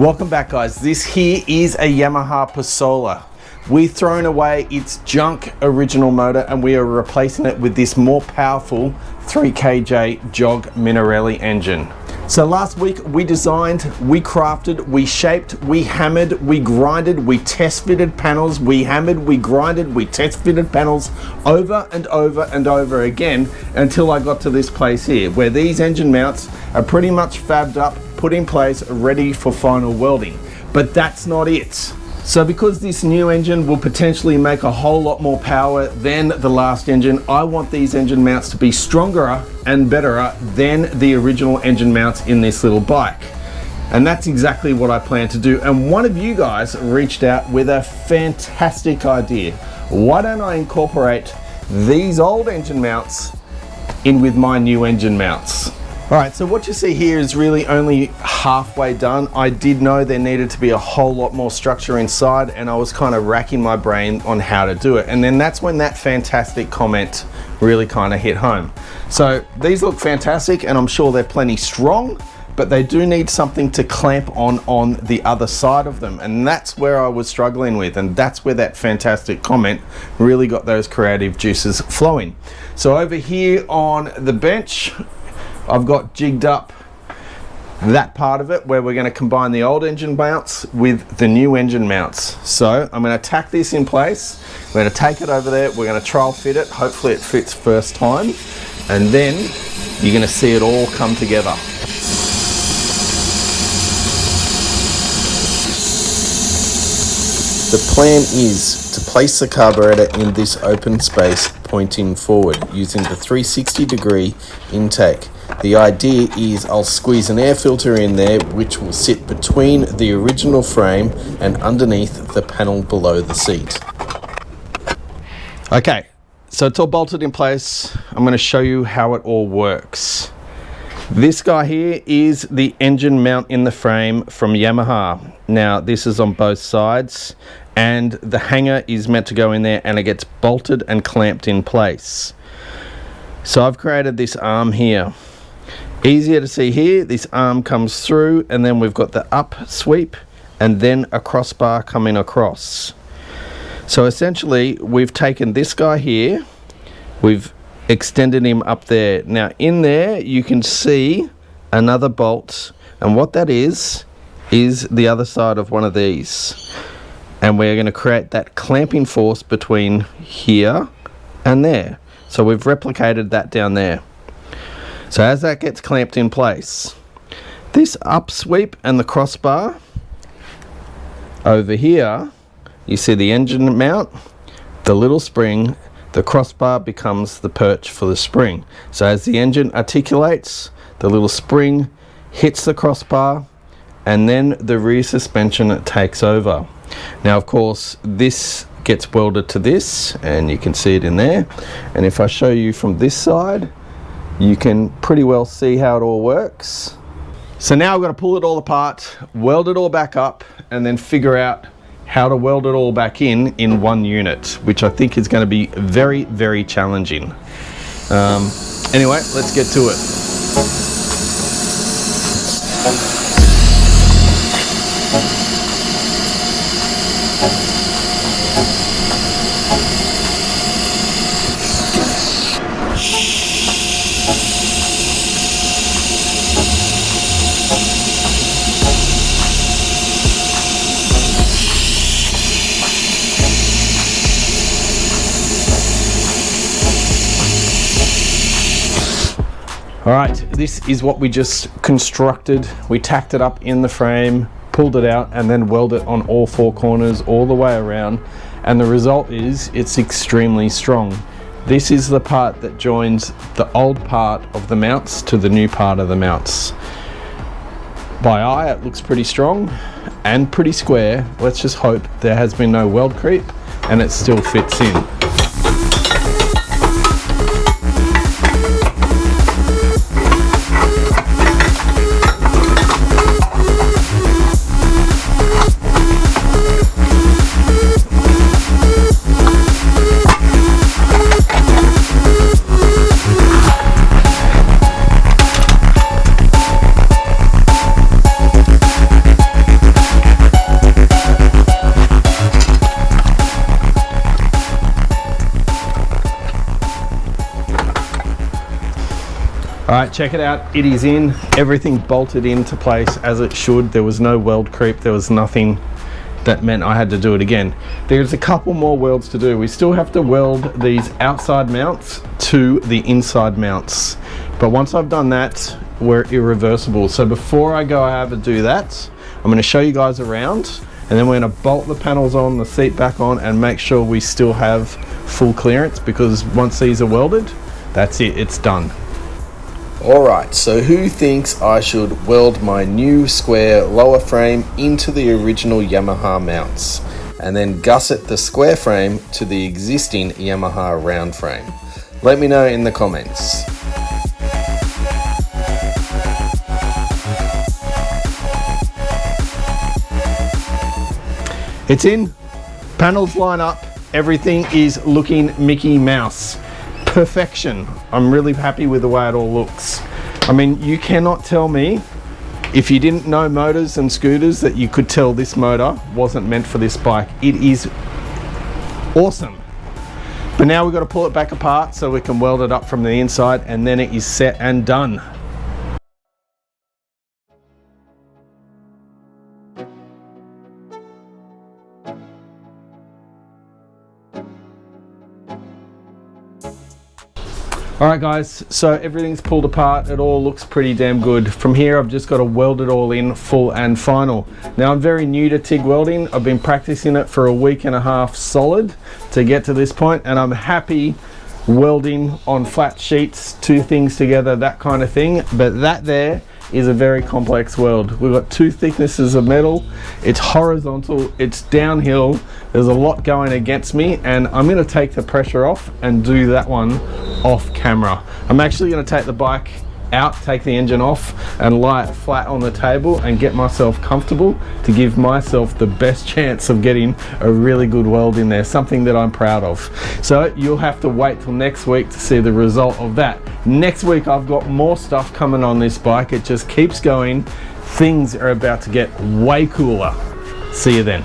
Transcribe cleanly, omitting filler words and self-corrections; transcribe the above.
Welcome back, guys. This here is a Yamaha Passola. We've thrown away its junk original motor and we are replacing it with this more powerful 3kJ jog Minarelli engine. So last week we designed, we crafted, we shaped, we hammered, we grinded, we test fitted panels, we hammered, we grinded, we test fitted panels over and over and over again until I got to this place here where these engine mounts are pretty much fabbed up, put in place, ready for final welding. But that's not it. So because this new engine will potentially make a whole lot more power than the last engine, I want these engine mounts to be stronger and better than the original engine mounts in this little bike. And that's exactly what I plan to do. And one of you guys reached out with a fantastic idea. Why don't I incorporate these old engine mounts in with my new engine mounts? All right, so what you see here is really only halfway done. I did know there needed to be a whole lot more structure inside and I was kind of racking my brain on how to do it. And then that's when that fantastic comment really kind of hit home. So these look fantastic and I'm sure they're plenty strong, but they do need something to clamp on the other side of them. And that's where I was struggling with, and that's where that fantastic comment really got those creative juices flowing. So over here on the bench, I've got jigged up that part of it where we're going to combine the old engine mounts with the new engine mounts. So I'm going to tack this in place. We're going to take it over there. We're going to trial fit it. Hopefully it fits first time. And then you're going to see it all come together. The plan is to place the carburetor in this open space pointing forward using the 360-degree intake. The idea is I'll squeeze an air filter in there which will sit between the original frame and underneath the panel below the seat. Okay, so it's all bolted in place. I'm going to show you how it all works. This guy here is the engine mount in the frame from Yamaha. Now this is on both sides and the hanger is meant to go in there and it gets bolted and clamped in place. So I've created this arm here. Easier to see here, this arm comes through and then we've got the up sweep and then a crossbar coming across. So essentially we've taken this guy here, we've extended him up there. Now in there you can see another bolt, and what that is the other side of one of these. And we're going to create that clamping force between here and there. So we've replicated that down there. So as that gets clamped in place, this up sweep and the crossbar over here, you see the engine mount, the little spring, the crossbar becomes the perch for the spring. So as the engine articulates, the little spring hits the crossbar and then the rear suspension takes over. Now of course this gets welded to this and you can see it in there. And if I show you from this side, you can pretty well see how it all works. So now I've got to pull it all apart, weld it all back up, and then figure out how to weld it all back in one unit, which I think is going to be very, very challenging. Anyway, let's get to it. All right, this is what we just constructed. We tacked it up in the frame, pulled it out, and then welded it on all four corners all the way around. And the result is it's extremely strong. This is the part that joins the old part of the mounts to the new part of the mounts. By eye, it looks pretty strong and pretty square. Let's just hope there has been no weld creep and it still fits in. right, check it out. It is in, everything bolted into place as it should. There was no weld creep, there was nothing that meant I had to do it again. There's a couple more welds to do. We still have to weld these outside mounts to the inside mounts. But once I've done that, we're irreversible. So before I go ahead and do that, I'm going to show you guys around, and then we're going to bolt the panels on, the seat back on, and make sure we still have full clearance, because once these are welded, that's it, it's done. Alright, so who thinks I should weld my new square lower frame into the original Yamaha mounts, and then gusset the square frame to the existing Yamaha round frame? Let me know in the comments. It's in, panels line up, everything is looking Mickey Mouse. Perfection. I'm really happy with the way it all looks. I mean, you cannot tell me, if you didn't know motors and scooters, that you could tell this motor wasn't meant for this bike. It is awesome. But now we've got to pull it back apart so we can weld it up from the inside, and then it is set and done. Alright guys, so everything's pulled apart, it all looks pretty damn good. From here I've just got to weld it all in full and final. Now I'm very new to TIG welding, I've been practicing it for a week and a half solid to get to this point, and I'm happy welding on flat sheets, two things together, that kind of thing. But that there is a very complex weld. We've got two thicknesses of metal, it's horizontal, it's downhill, there's a lot going against me, and I'm going to take the pressure off and do that one off camera. I'm actually going to take the bike out, take the engine off, and lie it flat on the table and get myself comfortable to give myself the best chance of getting a really good weld in there, something that I'm proud of. So you'll have to wait till next week to see the result of that. Next week I've got more stuff coming on this bike, it just keeps going. Things are about to get way cooler. See you then.